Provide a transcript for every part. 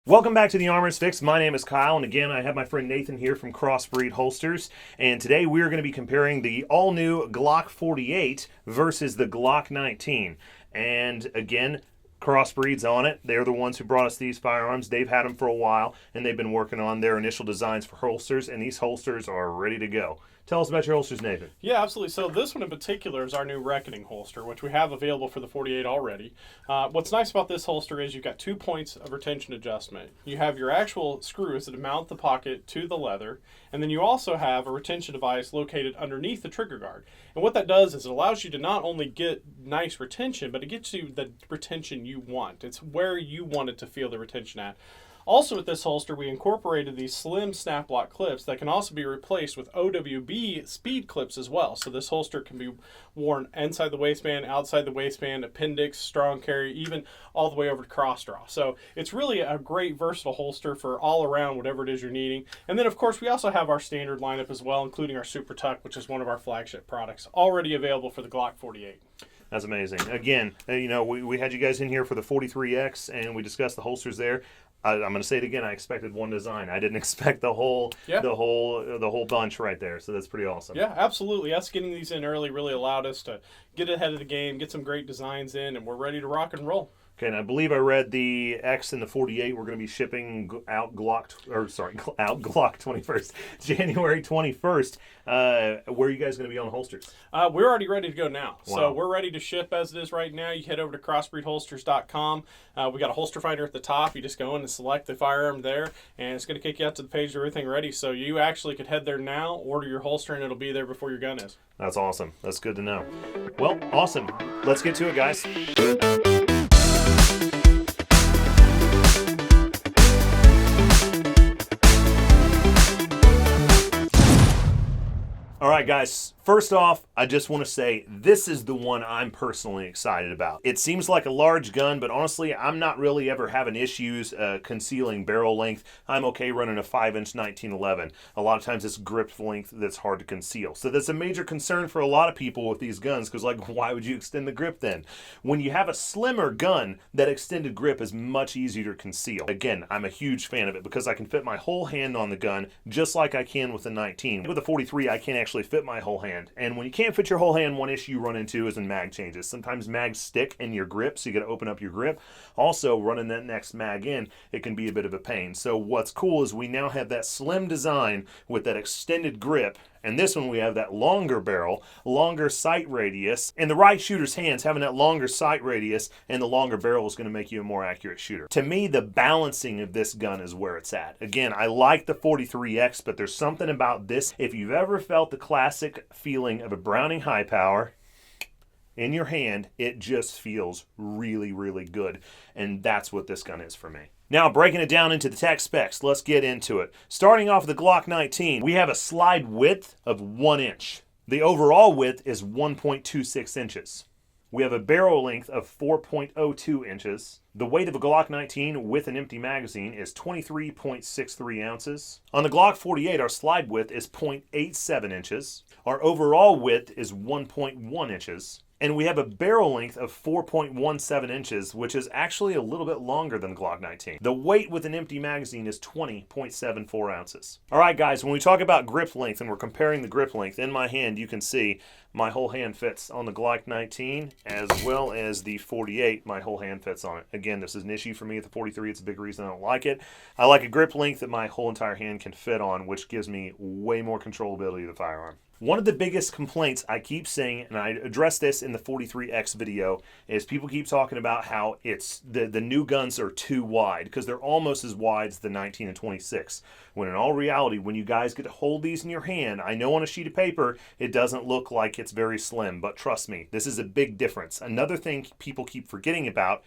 Welcome back to the Armor's Fix. My name is Kyle, and again, I have my friend Nathan here from Crossbreed Holsters. And today we are going to be comparing the all-new Glock 48 versus the Glock 19. And again, Crossbreed's on it. They're the ones who brought us these firearms. They've had them for a while, and they've been working on their initial designs for holsters, and these holsters are ready to go. Tell us about your holsters, Nathan. Yeah, absolutely. So this one in particular is our new Reckoning holster, which we have available for the 48 already. What's nice about this holster is you've got 2 points of retention adjustment. You have your actual screws that mount the pocket to the leather, and then you also have a retention device located underneath the trigger guard. And what that does is it allows you to not only get nice retention, but it gets you the retention you want. It's where you want it to feel the retention at. Also with this holster, we incorporated these slim snap lock clips that can also be replaced with OWB speed clips as well. So this holster can be worn inside the waistband, outside the waistband, appendix, strong carry, even all the way over to cross draw. So it's really a great versatile holster for all around whatever it is you're needing. And then of course we also have our standard lineup as well, including our Super Tuck, which is one of our flagship products, already available for the Glock 48. That's amazing. Again, we had you guys in here for the 43X, and we discussed the holsters there. I'm going to say it again. I expected one design. I didn't expect the whole bunch right there. So that's pretty awesome. Yeah, absolutely. Us getting these in early really allowed us to get ahead of the game, get some great designs in, and we're ready to rock and roll. Okay, and I believe I read the X and the 48 we're going to be shipping out Glock 21st, January 21st. Where are you guys going to be on holsters? We're already ready to go now. Wow. So we're ready to ship as it is right now. You head over to crossbreedholsters.com. We got a holster finder at the top. You just go in and select the firearm there, and it's going to kick you out to the page of everything ready. So you actually could head there now, order your holster, and it'll be there before your gun is. That's awesome. That's good to know. Well, awesome. Let's get to it, guys. All right, guys. First off, I just want to say this is the one I'm personally excited about. It seems like a large gun, but honestly, I'm not really ever having issues concealing barrel length. I'm okay running a 5-inch 1911. A lot of times it's grip length that's hard to conceal. So that's a major concern for a lot of people with these guns, because like, why would you extend the grip then? When you have a slimmer gun, that extended grip is much easier to conceal. Again, I'm a huge fan of it because I can fit my whole hand on the gun just like I can with the 19. With the 43, I can't actually fit my whole hand. And when you can't fit your whole hand, one issue you run into is in mag changes. Sometimes mags stick in your grip, so you got to open up your grip. Also, running that next mag in, it can be a bit of a pain. So what's cool is we now have that slim design with that extended grip. And this one we have that longer barrel, longer sight radius. In the right shooter's hands, having that longer sight radius and the longer barrel is going to make you a more accurate shooter. To me, the balancing of this gun is where it's at. Again, I like the 43X, but there's something about this. If you've ever felt the classic feeling of a Browning high power in your hand, it just feels really, really good. And that's what this gun is for me. Now, breaking it down into the tech specs, let's get into it. Starting off with the Glock 19, we have a slide width of 1 inch. The overall width is 1.26 inches. We have a barrel length of 4.02 inches. The weight of a Glock 19 with an empty magazine is 23.63 ounces. On the Glock 48, our slide width is 0.87 inches. Our overall width is 1.1 inches. And we have a barrel length of 4.17 inches, which is actually a little bit longer than the Glock 19. The weight with an empty magazine is 20.74 ounces. All right, guys, when we talk about grip length and we're comparing the grip length, in my hand you can see my whole hand fits on the Glock 19 as well as the 48. My whole hand fits on it. Again, this is an issue for me at the 43. It's a big reason I don't like it. I like a grip length that my whole entire hand can fit on, which gives me way more controllability of the firearm. One of the biggest complaints I keep saying, and I addressed this in the 43X video, is people keep talking about how it's the new guns are too wide because they're almost as wide as the 19 and 26. When in all reality, when you guys get to hold these in your hand, I know on a sheet of paper it doesn't look like it's very slim, but trust me, this is a big difference. Another thing people keep forgetting about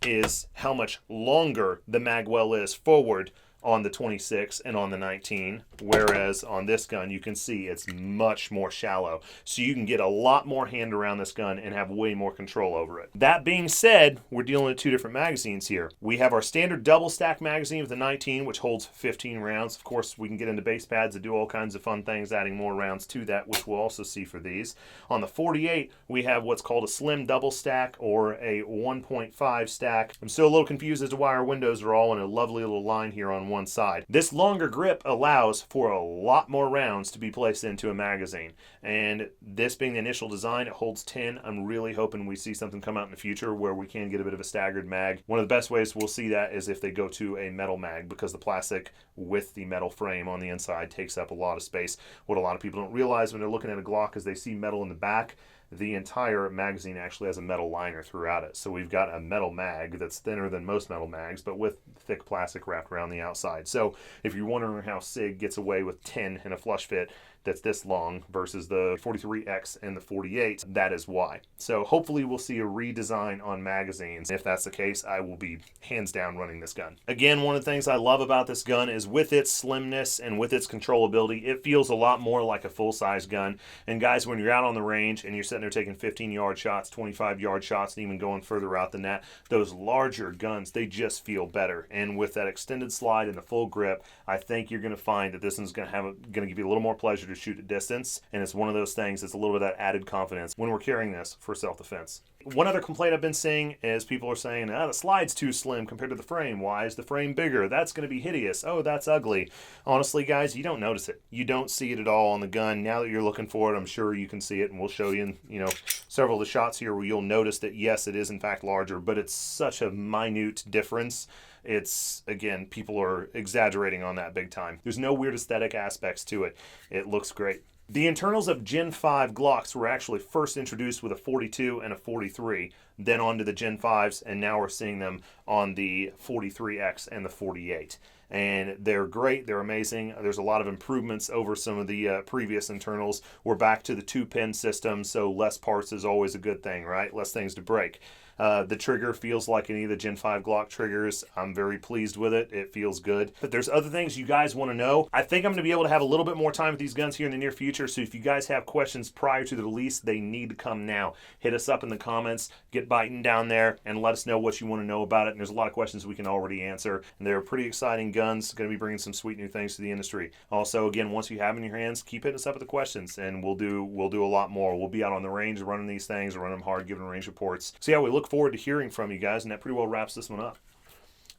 is how much longer the magwell is forward on the 26 and on the 19, whereas on this gun you can see it's much more shallow. So you can get a lot more hand around this gun and have way more control over it. That being said, we're dealing with two different magazines here. We have our standard double stack magazine with the 19, which holds 15 rounds. Of course, we can get into base pads and do all kinds of fun things, adding more rounds to that, which we'll also see for these. On the 48, we have what's called a slim double stack or a 1.5 stack. I'm still a little confused as to why our windows are all in a lovely little line here on one side. This longer grip allows for a lot more rounds to be placed into a magazine. And this being the initial design, it holds 10. I'm really hoping we see something come out in the future where we can get a bit of a staggered mag. One of the best ways we'll see that is if they go to a metal mag, because the plastic with the metal frame on the inside takes up a lot of space. What a lot of people don't realize when they're looking at a Glock is they see metal in the back. The entire magazine actually has a metal liner throughout it. So we've got a metal mag that's thinner than most metal mags, but with thick plastic wrapped around the outside. So if you're wondering how SIG gets away with 10 in a flush fit that's this long versus the 43X and the 48, that is why. So hopefully we'll see a redesign on magazines. If that's the case, I will be hands down running this gun. Again, one of the things I love about this gun is with its slimness and with its controllability, it feels a lot more like a full-size gun. And guys, when you're out on the range and you're sitting there taking 15-yard shots, 25-yard shots, and even going further out than that, those larger guns, they just feel better. And with that extended slide and the full grip, I think you're going to find that this one's going to give you a little more pleasure to shoot at distance, and it's one of those things that's a little bit of that added confidence when we're carrying this for self-defense. One other complaint I've been seeing is people are saying, the slide's too slim compared to the frame. Why is the frame bigger? That's going to be hideous. Oh, that's ugly. Honestly, guys, you don't notice it. You don't see it at all on the gun. Now that you're looking for it, I'm sure you can see it, and we'll show you in several of the shots here where you'll notice that, yes, it is in fact larger, but it's such a minute difference. It's, again, people are exaggerating on that big time. There's no weird aesthetic aspects to it. It looks great. The internals of Gen 5 Glocks were actually first introduced with a 42 and a 43, then onto the Gen 5s, and now we're seeing them on the 43X and the 48. And they're great, they're amazing. There's a lot of improvements over some of the previous internals. We're back to the 2-pin system, so less parts is always a good thing, right? Less things to break. The trigger feels like any of the Gen 5 Glock triggers. I'm very pleased with it. It feels good. But there's other things you guys want to know. I think I'm going to be able to have a little bit more time with these guns here in the near future, so if you guys have questions prior to the release, they need to come now. Hit us up in the comments, get biting down there, and let us know what you want to know about it. And there's a lot of questions we can already answer. And they're pretty exciting guns. Going to be bringing some sweet new things to the industry. Also, again, once you have them in your hands, keep hitting us up with the questions, and we'll do a lot more. We'll be out on the range running these things, running them hard, giving range reports. So yeah, we look forward to hearing from you guys, and that pretty well wraps this one up.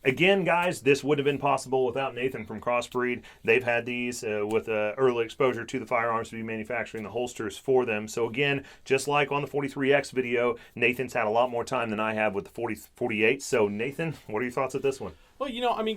Again, guys, this wouldn't have been possible without Nathan from Crossbreed. They've had these with early exposure to the firearms to be manufacturing the holsters for them. So again, just like on the 43X video, Nathan's had a lot more time than I have with the 48. So Nathan, what are your thoughts of this one? Well,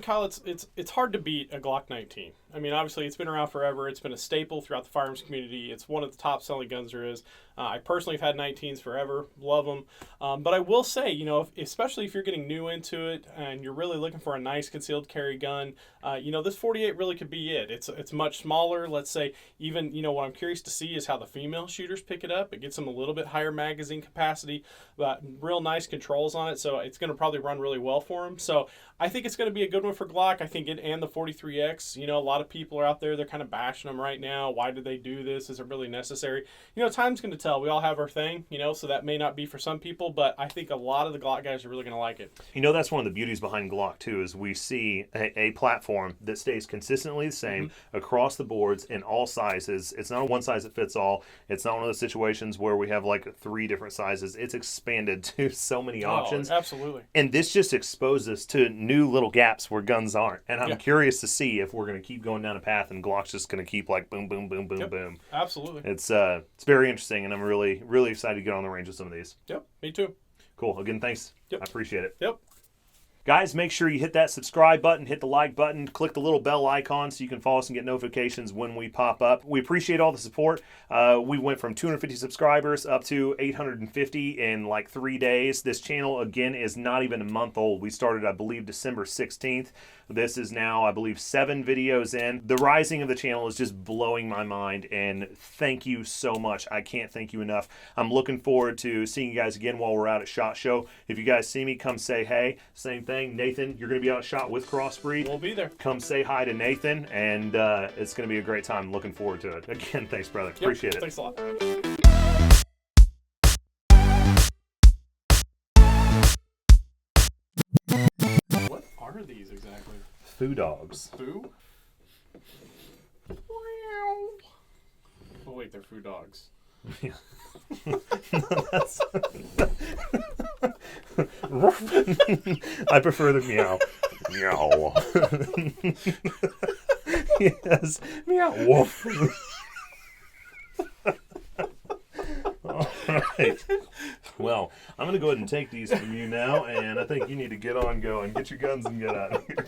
Kyle, it's hard to beat a Glock 19. I mean, obviously, it's been around forever. It's been a staple throughout the firearms community. It's one of the top-selling guns there is. I personally have had 19s forever. Love them. But I will say, especially if you're getting new into it and you're really looking for a nice concealed carry gun, this 48 really could be it. It's much smaller. Let's say even, what I'm curious to see is how the female shooters pick it up. It gets them a little bit higher magazine capacity, but real nice controls on it. So it's going to probably run really well for them. So I think it's going to be a good one for Glock. I think it and the 43X. A lot of people are out there. They're kind of bashing them right now. Why did they do this? Is it really necessary? Time's going to tell. We all have our thing, so that may not be for some people, but I think a lot of the Glock guys are really going to like it. That's one of the beauties behind Glock, too, is we see a platform that stays consistently the same across the boards in all sizes. It's not a one size that fits all. It's not one of those situations where we have like 3 different sizes. It's expanded to so many options. Absolutely. And this just exposes us to new little gaps where guns aren't. And I'm curious to see if we're going to keep going down a path and Glock's just going to keep like boom, boom, boom, boom, boom. Absolutely. It's very interesting, and I'm really, really excited to get on the range with some of these. Yep, me too. Cool. Again, thanks. Yep. I appreciate it. Yep. Guys, make sure you hit that subscribe button, hit the like button, click the little bell icon so you can follow us and get notifications when we pop up. We appreciate all the support. We went from 250 subscribers up to 850 in like 3 days. This channel, again, is not even a month old. We started, I believe, December 16th. This is now, I believe, 7 videos in. The rising of the channel is just blowing my mind, and thank you so much. I can't thank you enough. I'm looking forward to seeing you guys again while we're out at SHOT Show. If you guys see me, come say hey. Same thing. thing. Nathan, you're going to be outshot with Crossbreed. We'll be there. Come say hi to Nathan, and it's going to be a great time. Looking forward to it. Again, thanks, brother. Yep, Appreciate it. Thanks a lot. What are these exactly? Foo dogs. Foo? Oh wait, they're foo dogs. I prefer the meow. Meow. Yes. Meow. Woof. All right. Well, I'm going to go ahead and take these from you now, and I think you need to get on going. Get your guns and get out of here.